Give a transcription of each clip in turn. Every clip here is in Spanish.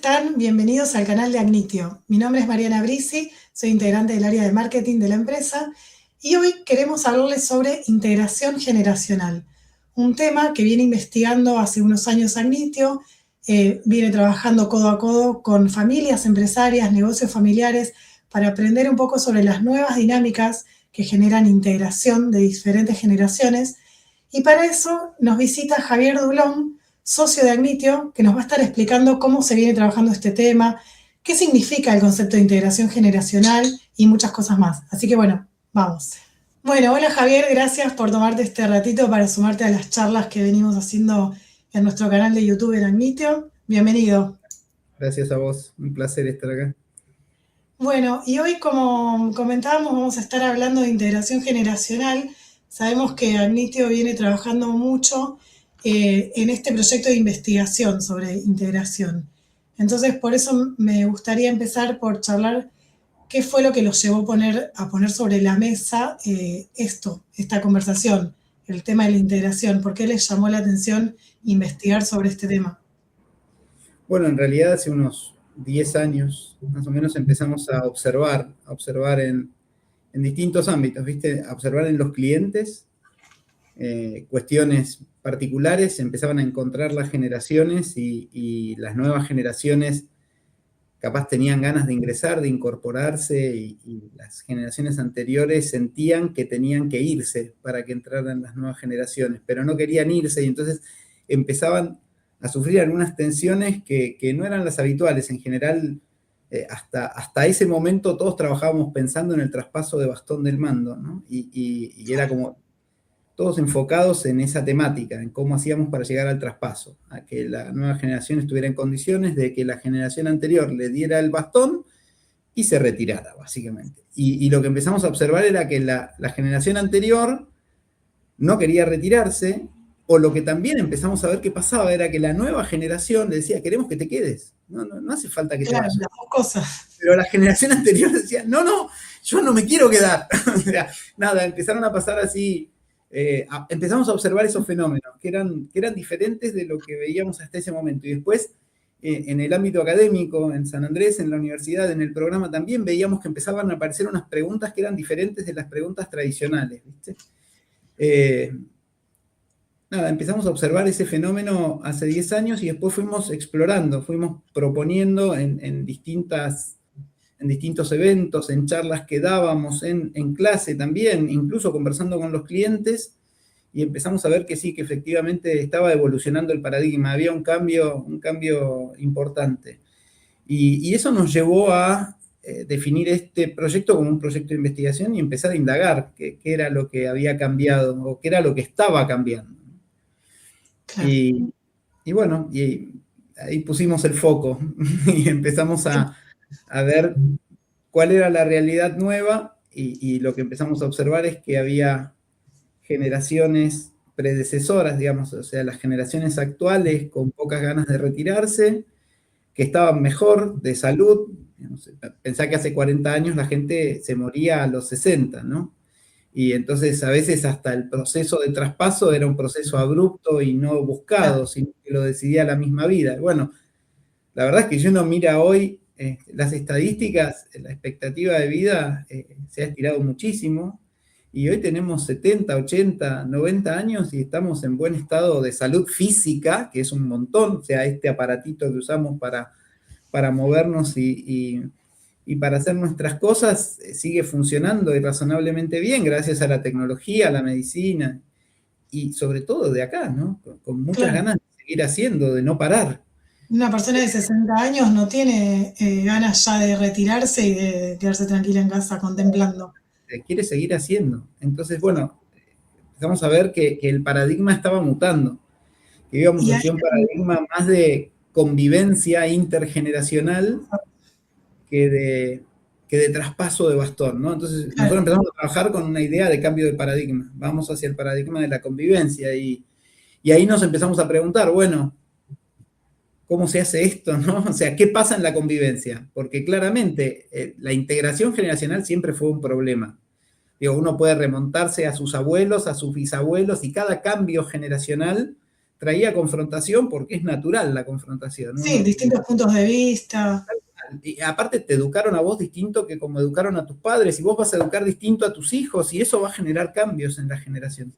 están? Bienvenidos al canal de Agnitio. Mi nombre es Mariana Brisi, soy integrante del área de marketing de la empresa y hoy queremos hablarles sobre integración generacional, un tema que viene investigando hace unos años Agnitio, viene trabajando codo a codo con familias empresarias, negocios familiares, para aprender un poco sobre las nuevas dinámicas que generan integración de diferentes generaciones. Y para eso nos visita Javier Dulón, socio de Agnitio, que nos va a estar explicando cómo se viene trabajando este tema, qué significa el concepto de integración generacional y muchas cosas más. Así que bueno, vamos. Bueno, hola Javier, gracias por tomarte este ratito para sumarte a las charlas que venimos haciendo en nuestro canal de YouTube en Agnitio. Bienvenido. Gracias a vos, un placer estar acá. Bueno, y hoy, como comentábamos, vamos a estar hablando de integración generacional. Sabemos que Agnitio viene trabajando mucho en este proyecto de investigación sobre integración. Entonces, por eso me gustaría empezar por charlar qué fue lo que los llevó a poner sobre la mesa esta conversación, el tema de la integración. ¿Por qué les llamó la atención investigar sobre este tema? Bueno, en realidad hace unos 10 años, más o menos, empezamos a observar en distintos ámbitos, ¿viste? A observar en los clientes cuestiones particulares, empezaban a encontrar las generaciones y las nuevas generaciones capaz tenían ganas de ingresar, de incorporarse y las generaciones anteriores sentían que tenían que irse para que entraran las nuevas generaciones, pero no querían irse y entonces empezaban a sufrir algunas tensiones que no eran las habituales. En general, hasta ese momento todos trabajábamos pensando en el traspaso de bastón del mando, ¿no? Y era como todos enfocados en esa temática, en cómo hacíamos para llegar al traspaso, a que la nueva generación estuviera en condiciones de que la generación anterior le diera el bastón y se retirara, básicamente. Y lo que empezamos a observar era que la generación anterior no quería retirarse, o lo que también empezamos a ver que pasaba era que la nueva generación le decía, queremos que te quedes, no hace falta que te vayas. Las dos cosas. Pero la generación anterior decía, no, yo no me quiero quedar. O sea, nada, empezaron a pasar así, empezamos a observar esos fenómenos que eran diferentes de lo que veíamos hasta ese momento. Y después, en el ámbito académico, en San Andrés, en la universidad, en el programa, también veíamos que empezaban a aparecer unas preguntas que eran diferentes de las preguntas tradicionales, ¿viste? Nada, empezamos a observar ese fenómeno hace 10 años y después fuimos explorando, fuimos proponiendo en distintos eventos, en charlas que dábamos, en clase también, incluso conversando con los clientes, y empezamos a ver que sí, que efectivamente estaba evolucionando el paradigma, había un cambio importante. Y eso nos llevó a definir este proyecto como un proyecto de investigación y empezar a indagar qué era lo que había cambiado o qué era lo que estaba cambiando. Claro. Y bueno, y ahí pusimos el foco y empezamos a ver cuál era la realidad nueva y lo que empezamos a observar es que había generaciones predecesoras, digamos, o sea, las generaciones actuales con pocas ganas de retirarse, que estaban mejor de salud. Pensá que hace 40 años la gente se moría a los 60, ¿no? Y entonces a veces hasta el proceso de traspaso era un proceso abrupto y no buscado, sino que lo decidía la misma vida. Bueno, la verdad es que si uno mira hoy las estadísticas, la expectativa de vida se ha estirado muchísimo y hoy tenemos 70, 80, 90 años y estamos en buen estado de salud física, que es un montón, o sea, este aparatito que usamos para movernos y para hacer nuestras cosas sigue funcionando y razonablemente bien gracias a la tecnología, a la medicina y sobre todo de acá, ¿no? Con muchas ganas de seguir haciendo, de no parar. Una persona de 60 años no tiene ganas ya de retirarse y de quedarse tranquila en casa contemplando. Quiere seguir haciendo. Entonces, bueno, empezamos a ver que el paradigma estaba mutando, que íbamos hacia un paradigma más de convivencia intergeneracional que de traspaso de bastón, ¿no? Entonces, nosotros empezamos a trabajar con una idea de cambio de paradigma. Vamos hacia el paradigma de la convivencia y ahí nos empezamos a preguntar, bueno, ¿cómo se hace esto, no? O sea, ¿qué pasa en la convivencia? Porque claramente la integración generacional siempre fue un problema. Digo, uno puede remontarse a sus abuelos, a sus bisabuelos, y cada cambio generacional traía confrontación porque es natural la confrontación. Sí, distintos puntos de vista. Y aparte te educaron a vos distinto que como educaron a tus padres, y vos vas a educar distinto a tus hijos, y eso va a generar cambios en la generación,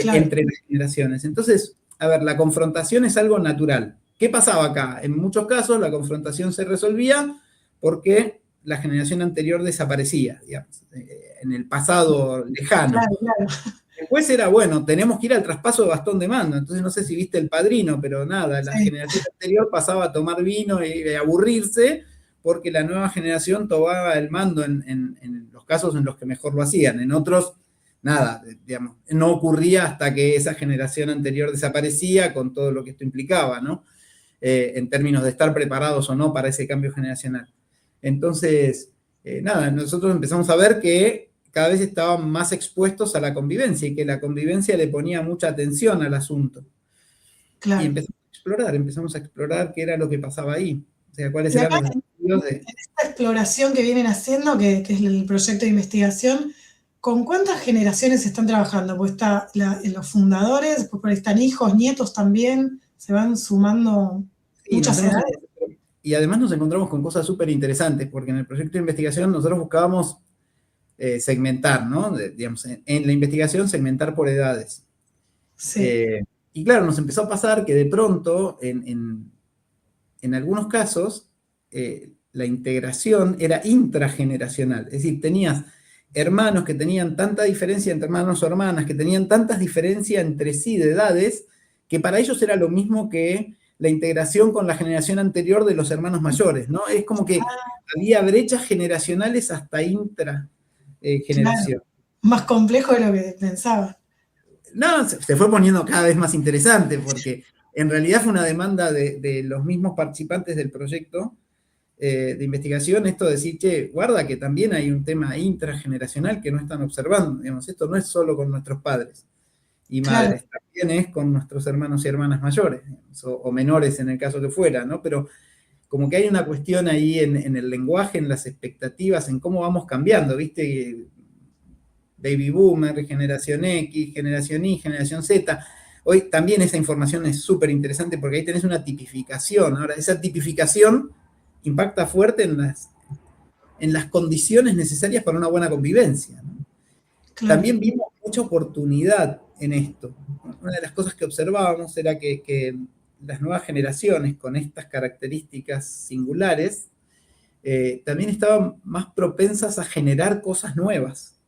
Claro, entre las generaciones. Entonces, a ver, la confrontación es algo natural. ¿Qué pasaba acá? En muchos casos la confrontación se resolvía porque la generación anterior desaparecía, digamos, en el pasado lejano. claro, claro. Después era, bueno, tenemos que ir al traspaso de bastón de mando. Entonces, no sé si viste El Padrino, pero nada, la Sí, generación anterior pasaba a tomar vino y aburrirse porque la nueva generación tomaba el mando en los casos en los que mejor lo hacían. En otros, nada, digamos, no ocurría hasta que esa generación anterior desaparecía con todo lo que esto implicaba, ¿no? En términos de estar preparados o no para ese cambio generacional. Entonces, nada, nosotros empezamos a ver que cada vez estaban más expuestos a la convivencia y que la convivencia le ponía mucha atención al asunto. Y claro. empezamos a explorar qué era lo que pasaba ahí, o sea, cuáles Y eran acá, los desafíos de... en esta exploración que vienen haciendo, que es el proyecto de investigación, ¿con cuántas generaciones están trabajando? Pues está los fundadores, después por ahí están hijos, nietos también, se van sumando Y, muchas edades. y además nos encontramos con cosas súper interesantes, porque en el proyecto de investigación nosotros buscábamos segmentar, ¿no? Digamos, en la investigación segmentar por edades. Sí, Y claro, nos empezó a pasar que de pronto, en algunos casos, la integración era intrageneracional. Es decir, tenías hermanos que tenían tanta diferencia entre hermanos o hermanas, que tenían tantas diferencias entre sí de edades, que para ellos era lo mismo que la integración con la generación anterior de los hermanos mayores, ¿no? Es como que había brechas generacionales hasta intra claro, generación. más complejo de lo que pensaba. No, se fue poniendo cada vez más interesante porque en realidad fue una demanda de los mismos participantes del proyecto de investigación, esto de decir, che, guarda que también hay un tema intrageneracional que no están observando, digamos, esto no es solo con nuestros padres y Claro, madres, también es con nuestros hermanos y hermanas mayores, digamos, o menores en el caso que fuera, ¿no? Pero como que hay una cuestión ahí en el lenguaje, en las expectativas, en cómo vamos cambiando, ¿viste? Baby Boomer, Generación X, Generación Y, Generación Z. Hoy también esa información es súper interesante porque ahí tenés una tipificación. Ahora, esa tipificación impacta fuerte en las condiciones necesarias para una buena convivencia, ¿no? claro. También vimos mucha oportunidad en esto. Una de las cosas que observábamos era que las nuevas generaciones con estas características singulares también estaban más propensas a generar cosas nuevas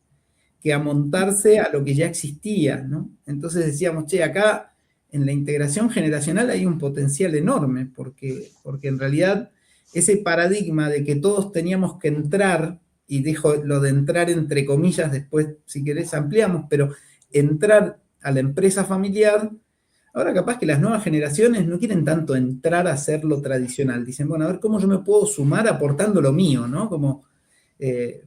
que a montarse a lo que ya existía, ¿no? Entonces decíamos, che, acá en la integración generacional hay un potencial enorme, porque en realidad ese paradigma de que todos teníamos que entrar, y dejo lo de entrar entre comillas, después si querés ampliamos, pero entrar a la empresa familiar, ahora capaz que las nuevas generaciones no quieren tanto entrar a hacer lo tradicional, dicen, bueno, a ver cómo yo me puedo sumar aportando lo mío, ¿no? Eh,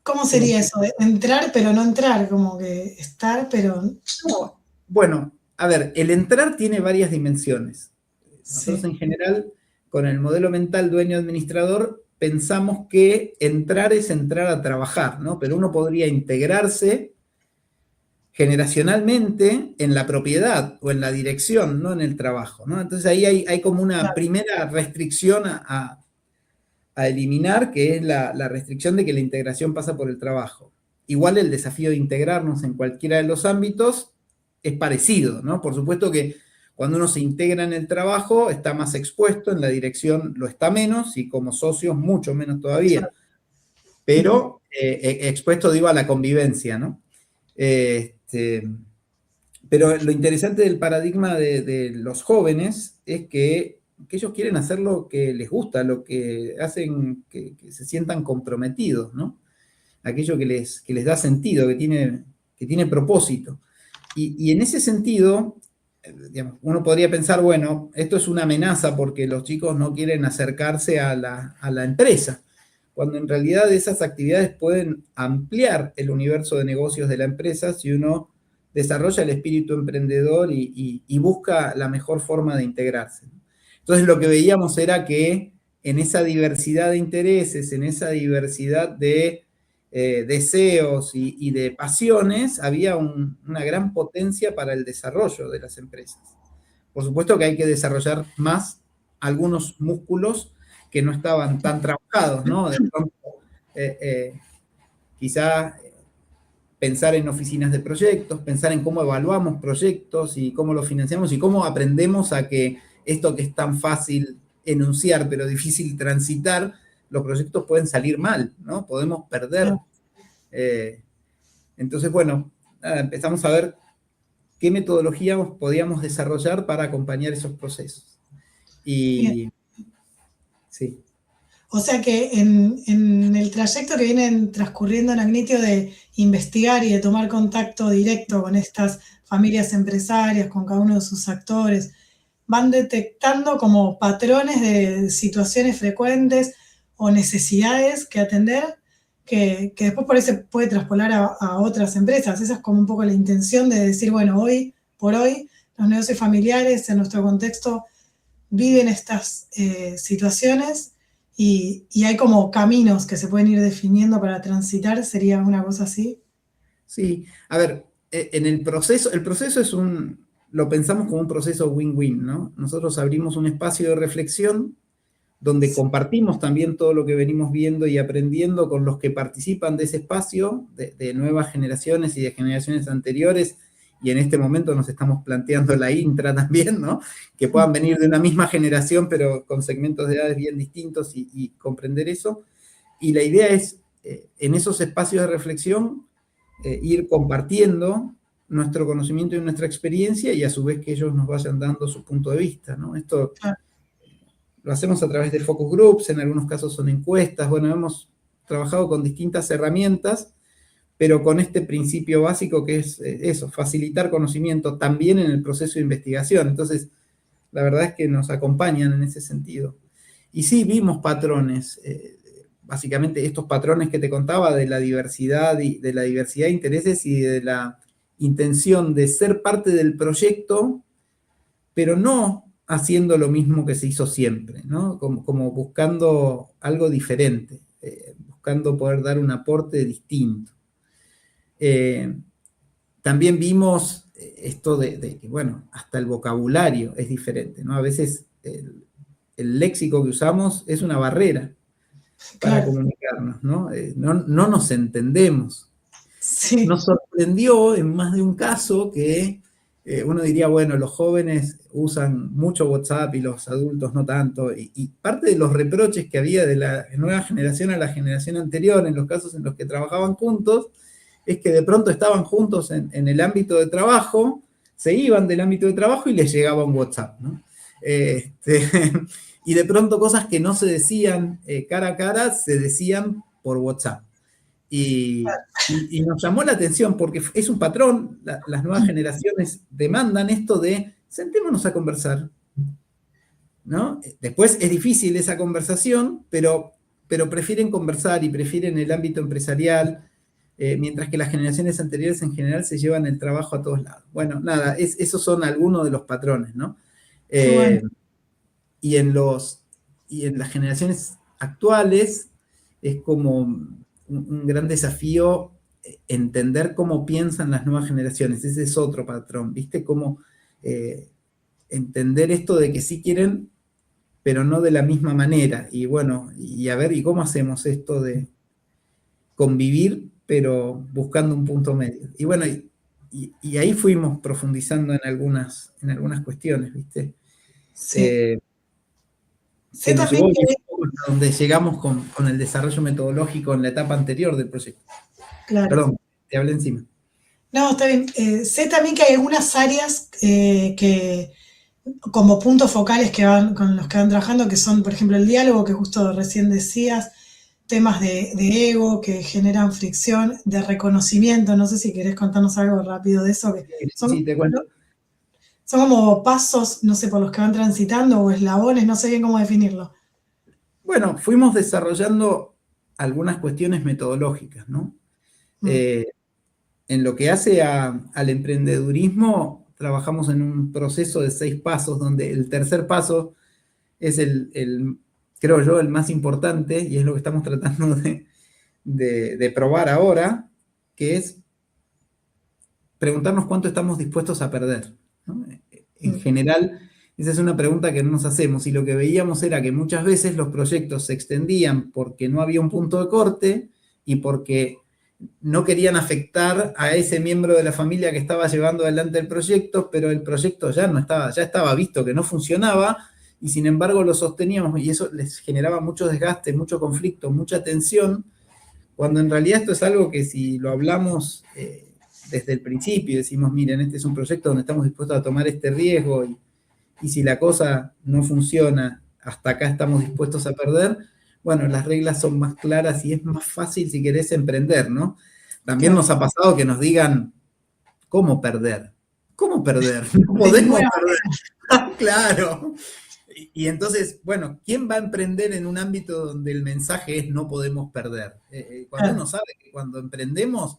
¿Cómo como sería eso? De entrar pero no entrar, como que estar pero... no, bueno, a ver, el entrar tiene varias dimensiones. Nosotros Sí, en general, con el modelo mental dueño-administrador, pensamos que entrar es entrar a trabajar, ¿no? Pero uno podría integrarse generacionalmente en la propiedad o en la dirección, no en el trabajo, ¿no? Entonces ahí hay como una claro, primera restricción a eliminar, que es la restricción de que la integración pasa por el trabajo. Igual el desafío de integrarnos en cualquiera de los ámbitos es parecido, ¿no? Por supuesto que cuando uno se integra en el trabajo está más expuesto, en la dirección lo está menos y como socios mucho menos todavía, claro. Ujú. pero expuesto digo a la convivencia, ¿no? Este, pero lo interesante del paradigma de los jóvenes es que ellos quieren hacer lo que les gusta, lo que hacen que se sientan comprometidos, ¿no? Aquello que les da sentido, que tiene propósito. Y en ese sentido, digamos, uno podría pensar, bueno, esto es una amenaza porque los chicos no quieren acercarse a la empresa, cuando en realidad esas actividades pueden ampliar el universo de negocios de la empresa si uno desarrolla el espíritu emprendedor y busca la mejor forma de integrarse. Entonces lo que veíamos era que en esa diversidad de intereses, en esa diversidad de deseos y de pasiones, había una gran potencia para el desarrollo de las empresas. Por supuesto que hay que desarrollar más algunos músculos que no estaban tan trabajados, ¿no? De pronto, quizá pensar en oficinas de proyectos, pensar en cómo evaluamos proyectos y cómo los financiamos y cómo aprendemos a que esto que es tan fácil enunciar pero difícil transitar, los proyectos pueden salir mal, ¿no? Podemos perder. Entonces, bueno, nada, empezamos a ver qué metodología podíamos desarrollar para acompañar esos procesos. Bien. Y sí. O sea que en el trayecto que vienen transcurriendo en Agnitio de investigar y de tomar contacto directo con estas familias empresarias, con cada uno de sus actores, van detectando como patrones de situaciones frecuentes o necesidades que atender, que después por ahí se puede traspolar a otras empresas. Esa es como un poco la intención de decir, bueno, hoy por hoy los negocios familiares en nuestro contexto viven estas situaciones y hay como caminos que se pueden ir definiendo para transitar, ¿sería una cosa así? Sí, a ver, en el proceso es lo pensamos como un proceso win-win, ¿no? Nosotros abrimos un espacio de reflexión donde compartimos también todo lo que venimos viendo y aprendiendo con los que participan de ese espacio, de nuevas generaciones y de generaciones anteriores, y en este momento nos estamos planteando la intra también, ¿no? Que puedan venir de una misma generación, pero con segmentos de edades bien distintos y comprender eso. Y la idea es, en esos espacios de reflexión, ir compartiendo nuestro conocimiento y nuestra experiencia y a su vez que ellos nos vayan dando su punto de vista, ¿no? Esto lo hacemos a través de focus groups, en algunos casos son encuestas, bueno, hemos trabajado con distintas herramientas, pero con este principio básico que es eso, facilitar conocimiento también en el proceso de investigación. Entonces, la verdad es que nos acompañan en ese sentido. Y sí, vimos patrones, básicamente estos patrones que te contaba de la diversidad de intereses y de la intención de ser parte del proyecto, pero no haciendo lo mismo que se hizo siempre, ¿no? Como buscando algo diferente, buscando poder dar un aporte distinto. También vimos esto de que, bueno, hasta el vocabulario es diferente, ¿no? A veces el léxico que usamos es una barrera para comunicarnos, ¿no? No nos entendemos. Sí. Nos sorprendió en más de un caso que uno diría, bueno, los jóvenes usan mucho WhatsApp y los adultos no tanto, y parte de los reproches que había de la nueva generación a la generación anterior, en los casos en los que trabajaban juntos, es que de pronto estaban juntos en el ámbito de trabajo, se iban del ámbito de trabajo y les llegaba un WhatsApp, ¿no? Y de pronto cosas que no se decían cara a cara, se decían por WhatsApp. Y nos llamó la atención porque es un patrón, las nuevas generaciones demandan esto de sentémonos a conversar, ¿no? Después es difícil esa conversación, pero prefieren conversar y prefieren el ámbito empresarial, mientras que las generaciones anteriores en general se llevan el trabajo a todos lados. Bueno, nada, esos son algunos de los patrones, ¿no? Bueno. Y en las generaciones actuales es como un gran desafío entender cómo piensan las nuevas generaciones. Ese es otro patrón, ¿viste? Cómo entender esto de que sí quieren, pero no de la misma manera. Y bueno, y a ver, ¿y cómo hacemos esto de convivir, pero buscando un punto medio? Y bueno, y ahí fuimos profundizando en algunas cuestiones, ¿viste? Sí. Que Sé nos también llevó que, a donde llegamos con el desarrollo metodológico en la etapa anterior del proyecto. claro. Perdón, te hablé encima. No, está bien. Sé también que hay algunas áreas que, como puntos focales que van, con los que van trabajando, que son, por ejemplo, el diálogo, que justo recién decías, temas de ego que generan fricción, de reconocimiento. No sé si querés contarnos algo rápido de eso, que Sí, son, te cuento. son como pasos, no sé, por los que van transitando o eslabones, no sé bien cómo definirlo. Bueno, fuimos desarrollando algunas cuestiones metodológicas, ¿no? Mm. En lo que hace al emprendedurismo, trabajamos en un proceso de 6 pasos, donde el tercer paso es creo yo, el más importante, y es lo que estamos tratando de probar ahora, que es preguntarnos cuánto estamos dispuestos a perder, ¿no? En general, esa es una pregunta que no nos hacemos, y lo que veíamos era que muchas veces los proyectos se extendían porque no había un punto de corte y porque no querían afectar a ese miembro de la familia que estaba llevando adelante el proyecto, pero el proyecto ya estaba visto que no funcionaba, y sin embargo lo sosteníamos, y eso les generaba mucho desgaste, mucho conflicto, mucha tensión, cuando en realidad esto es algo que si lo hablamos desde el principio, decimos, miren, este es un proyecto donde estamos dispuestos a tomar este riesgo, y si la cosa no funciona, hasta acá estamos dispuestos a perder, bueno, las reglas son más claras y es más fácil si querés emprender, ¿no? También nos ha pasado que nos digan, ¿cómo perder? ¿Cómo perder? No podemos perder. Claro. Y entonces, bueno, ¿quién va a emprender en un ámbito donde el mensaje es no podemos perder? Cuando uno sabe que cuando emprendemos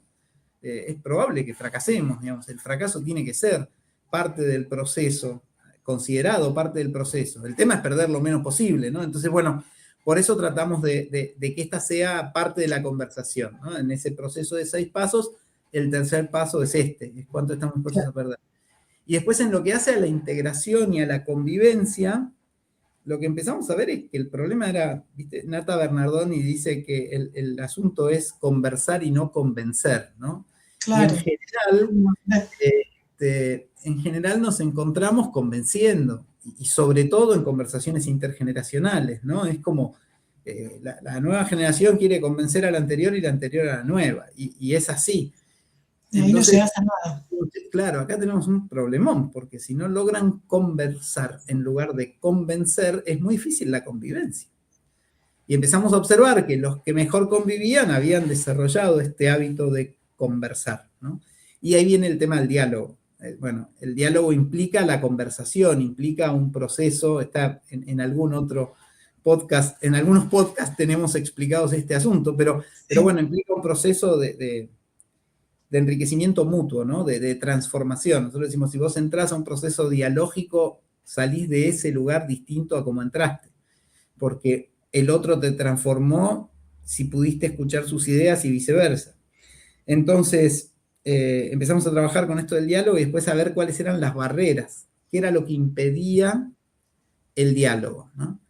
es probable que fracasemos, digamos, el fracaso tiene que ser parte del proceso, considerado parte del proceso. El tema es perder lo menos posible, ¿no? Entonces, bueno, por eso tratamos de que esta sea parte de la conversación, ¿no? En ese proceso de 6 pasos, el tercer paso es este, es cuánto estamos dispuestos a perder. Y después en lo que hace a la integración y a la convivencia, lo que empezamos a ver es que el problema era, ¿viste? Nata Bernardoni dice que el asunto es conversar y no convencer, ¿no? Claro. Y en general nos encontramos convenciendo, y sobre todo en conversaciones intergeneracionales, ¿no? Es como la nueva generación quiere convencer a la anterior y la anterior a la nueva, y es así. Y ahí entonces, no llegas a nada. Claro, acá tenemos un problemón, porque si no logran conversar en lugar de convencer, es muy difícil la convivencia. Y empezamos a observar que los que mejor convivían habían desarrollado este hábito de conversar, ¿no? Y ahí viene el tema del diálogo. Bueno, el diálogo implica la conversación, implica un proceso, está en algún otro podcast, en algunos podcasts tenemos explicados este asunto, pero bueno, implica un proceso de enriquecimiento mutuo, ¿no? De transformación. Nosotros decimos, si vos entrás a un proceso dialógico, salís de ese lugar distinto a como entraste, porque el otro te transformó si pudiste escuchar sus ideas y viceversa. Entonces, empezamos a trabajar con esto del diálogo y después a ver cuáles eran las barreras, qué era lo que impedía el diálogo, ¿no?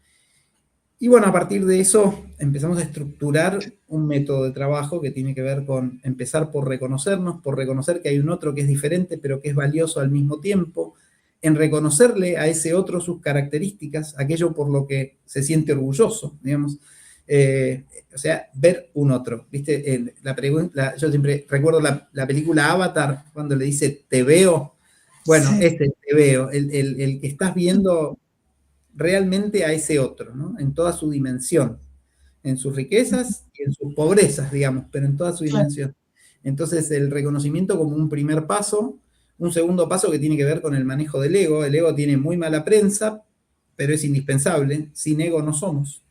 Y bueno, a partir de eso empezamos a estructurar un método de trabajo que tiene que ver con empezar por reconocernos, por reconocer que hay un otro que es diferente, pero que es valioso al mismo tiempo, en reconocerle a ese otro sus características, aquello por lo que se siente orgulloso, digamos. O sea, ver un otro, ¿viste? Yo siempre recuerdo la película Avatar, cuando le dice, te veo. Bueno, sí. Te veo, el que estás viendo realmente a ese otro, ¿no? En toda su dimensión, en sus riquezas y en sus pobrezas, digamos, pero en toda su dimensión. Entonces, el reconocimiento como un primer paso, un segundo paso que tiene que ver con el manejo del ego. El ego tiene muy mala prensa, pero es indispensable. Sin ego no somos.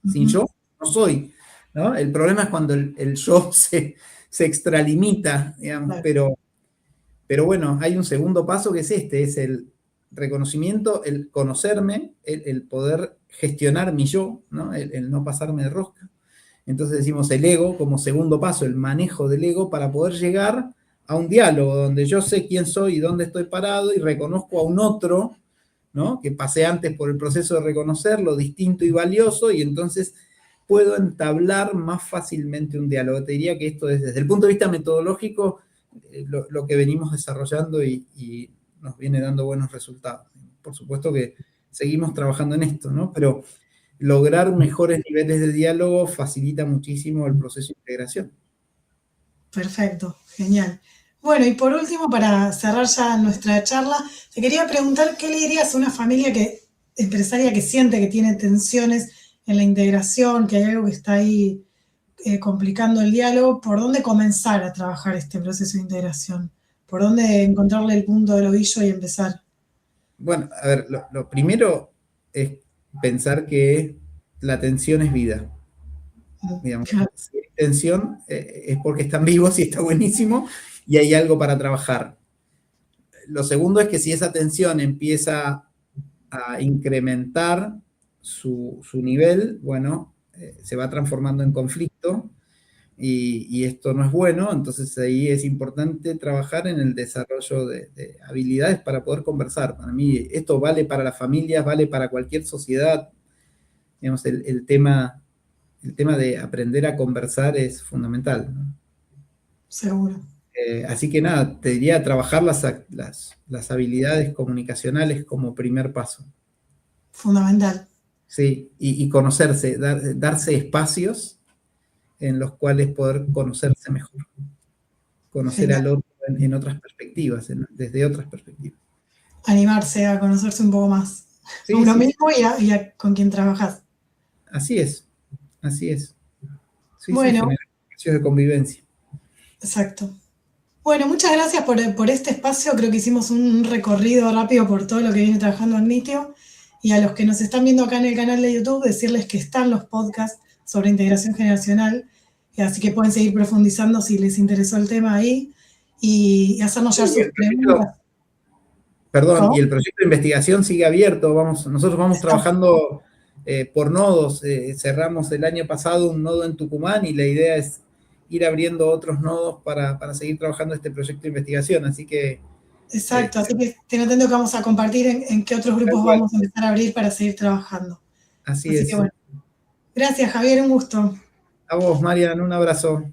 Sin yo, no soy, ¿no? El problema es cuando el yo se extralimita, digamos, pero bueno, hay un segundo paso que es es el reconocimiento, el conocerme, el poder gestionar mi yo, ¿no? El no pasarme de rosca. Entonces decimos el ego como segundo paso, el manejo del ego para poder llegar a un diálogo donde yo sé quién soy y dónde estoy parado y reconozco a un otro, ¿no? Que pasé antes por el proceso de reconocerlo, distinto y valioso, y entonces puedo entablar más fácilmente un diálogo. Te diría que esto es, desde el punto de vista metodológico, lo que venimos desarrollando y nos viene dando buenos resultados. Por supuesto que seguimos trabajando en esto, ¿no? Pero lograr mejores niveles de diálogo facilita muchísimo el proceso de integración. Perfecto, genial. Bueno, y por último, para cerrar ya nuestra charla, te quería preguntar qué le dirías a una familia empresaria que siente que tiene tensiones en la integración, que hay algo que está ahí complicando el diálogo. ¿Por dónde comenzar a trabajar este proceso de integración? ¿Por dónde encontrarle el punto del ovillo y empezar? Bueno, a ver, lo primero es pensar que la tensión es vida. Digamos, claro. Si hay tensión es porque están vivos y está buenísimo y hay algo para trabajar. Lo segundo es que si esa tensión empieza a incrementar su nivel, bueno, se va transformando en conflicto. y esto no es bueno, entonces ahí es importante trabajar en el desarrollo de habilidades para poder conversar. Para mí esto vale para las familias, vale para cualquier sociedad. Digamos, el tema de aprender a conversar es fundamental, ¿no? Seguro. Así que nada, te diría trabajar las habilidades comunicacionales como primer paso. Fundamental. Sí, y conocerse, darse espacios en los cuales poder conocerse mejor, conocer Genial. al otro en otras perspectivas, desde otras perspectivas. Animarse a conocerse un poco más. A Sí, uno sí, mismo y con quien trabajas. así es, así es. Sí, sí, Bueno, generar espacios de convivencia. exacto. Bueno, muchas gracias por este espacio. Creo que hicimos un recorrido rápido por todo lo que viene trabajando Agnitio. Y a los que nos están viendo acá en el canal de YouTube, decirles que están los podcasts sobre integración generacional. Así que pueden seguir profundizando si les interesó el tema ahí y hacernos Sí, llegar sus preguntas. perdón, y ¿Cómo? el proyecto de investigación sigue abierto. Nosotros vamos Está. trabajando por nodos. Cerramos el año pasado un nodo en Tucumán y la idea es ir abriendo otros nodos para seguir trabajando este proyecto de investigación. Así que, Exacto, así que estén atentos que vamos a compartir en qué otros tal grupos cual, vamos a empezar a abrir para seguir trabajando. así Así que es. bueno, gracias Javier, un gusto. A vos, Marian, un abrazo.